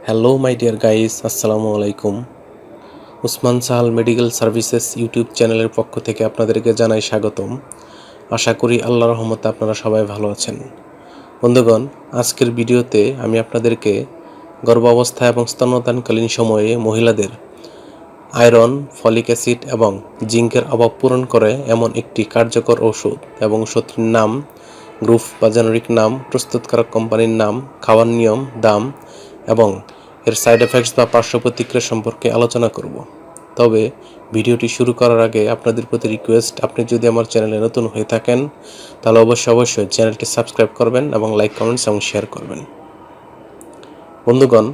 Hello my dear guys, আসসালামু আলাইকুম। Usman Sahal medical services YouTube চ্যানেলের পক্ষ থেকে আপনাদেরকে জানাই স্বাগতম। আশা করি আল্লাহর রহমতে আপনারা সবাই ভালো আছেন। বন্ধুগণ, আজকের ভিডিওতে আমি আপনাদেরকে গর্ভাবস্থা এবং স্তন্যদানকালীন সময়ে মহিলাদের আয়রন, ফলিক অ্যাসিড এবং জিঙ্কের অভাব পূরণ করে এমন একটি কার্যকর ওষুধ এবং ওষুধটির নাম, গ্রুপ বা জেনেরিক নাম, প্রস্তুতকারক কোম্পানির নাম, খাওয়ার নিয়ম, দাম এবং এর সাইড এফেক্টস বা পার্শ্ব প্রতিক্রিয়া সম্পর্কে আলোচনা করব। তবে ভিডিওটি শুরু করার আগে আপনাদের প্রতি রিকোয়েস্ট, আপনি যদি আমার চ্যানেলে নতুন হয়ে থাকেন তাহলে অবশ্যই চ্যানেলটি সাবস্ক্রাইব করবেন এবং লাইক, কমেন্টস এবং শেয়ার করবেন। বন্ধুগণ,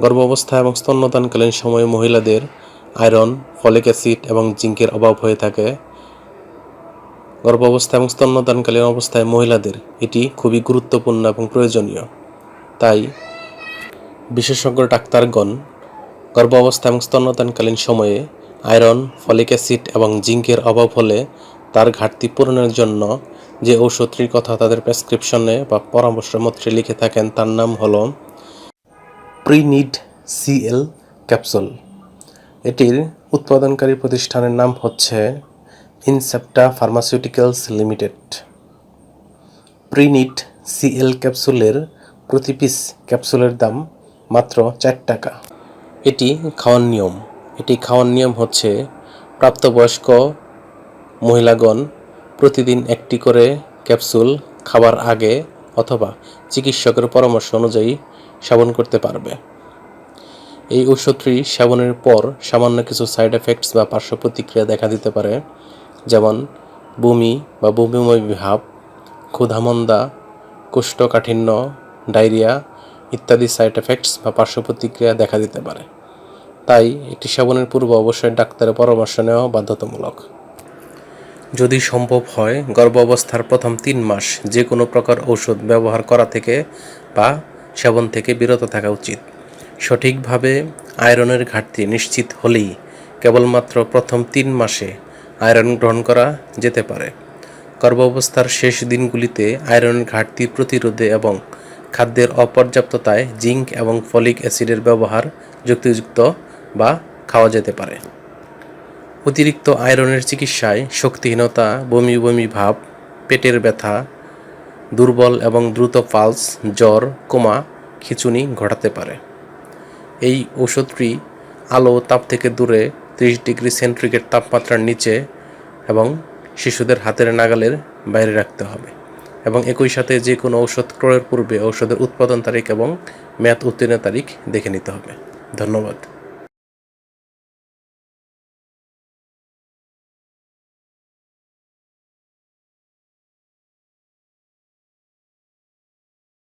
গর্ভাবস্থা এবং স্তন্যদানকালীন সময়ে মহিলাদের আয়রন, ফলিক অ্যাসিড এবং জিঙ্কের অভাব হয়ে থাকে। গর্ভাবস্থা এবং স্তন্যদানকালীন অবস্থায় মহিলাদের এটি খুবই গুরুত্বপূর্ণ এবং প্রয়োজনীয়। তাই বিশেষজ্ঞ ডাক্তারগণ গর্ভাবস্থা এবং স্তন্যদানকালীন সময়ে আয়রন, ফলিক অ্যাসিড এবং জিঙ্কের অভাব হলে তার ঘাটতি পূরণের জন্য যে ঔষধটির কথা তাদের প্রেসক্রিপশনে বা পরামর্শপত্রে লিখে থাকেন তার নাম হলো প্রিনিড সিএল ক্যাপসুল। এটির উৎপাদনকারী প্রতিষ্ঠানের নাম হচ্ছে ইনসেপ্টা ফার্মাসিউটিক্যালস লিমিটেড। প্রিনিড সিএল ক্যাপসুলের প্রতি পিস ক্যাপসুলের দাম মাত্র 4 টাকা। এটি খাওয়ার নিয়ম হচ্ছে প্রাপ্তবয়স্ক মহিলাগণ প্রতিদিন একটি করে ক্যাপসুল খাবার আগে অথবা চিকিৎসকের পরামর্শ অনুযায়ী সেবন করতে পারবে। এই ওষুধটি সেবনের পর সামান্য কিছু সাইড এফেক্টস বা পার্শ্ব প্রতিক্রিয়া দেখা দিতে পারে, যেমন বমি বা বমিময় ভাব, ক্ষুধামন্দা, কোষ্ঠকাঠিন্য, ডায়রিয়া ইত্যাদি সাইড এফেক্টস বা পার্শ্ব প্রতিক্রিয়া দেখা দিতে পারে। তাই এটি সেবনের পূর্বে অবশ্যই ডাক্তারের পরামর্শ নেওয়া বাধ্যতামূলক। যদি সম্ভব হয় গর্ভাবস্থার প্রথম 3 মাস যে কোনো প্রকার ঔষধ ব্যবহার করা থেকে বা সেবন থেকে বিরত থাকা উচিত। সঠিকভাবে আয়রনের ঘাটতি নিশ্চিত হলেই কেবলমাত্র প্রথম 3 মাসে আয়রন গ্রহণ করা যেতে পারে। গর্ভাবস্থার শেষ দিনগুলিতে আয়রনের ঘাটতি প্রতিরোধে এবং খাদ্যের অপর্যাপ্ততায় জিঙ্ক এবং ফলিক অ্যাসিডের ব্যবহার যুক্তিযুক্ত বা খাওয়া যেতে পারে। অতিরিক্ত আয়রনের চিকিৎসায় শক্তিহীনতা, বমি ভাব, পেটের ব্যথা, দুর্বল এবং দ্রুত পালস, জ্বর, কোমা, খিঁচুনি ঘটাতে পারে। এই ওষুধটি আলো তাপ থেকে দূরে 30 ডিগ্রি সেন্টিগ্রেড তাপমাত্রার নিচে এবং শিশুদের হাতের নাগালের বাইরে রাখতে হবে এবং একই সাথে যে কোনো ঔষধ ক্রয়ের পূর্বে ঔষধের উৎপাদন তারিখ এবং মেয়াদ উত্তীর্ণের তারিখ দেখে নিতে হবে। ধন্যবাদ।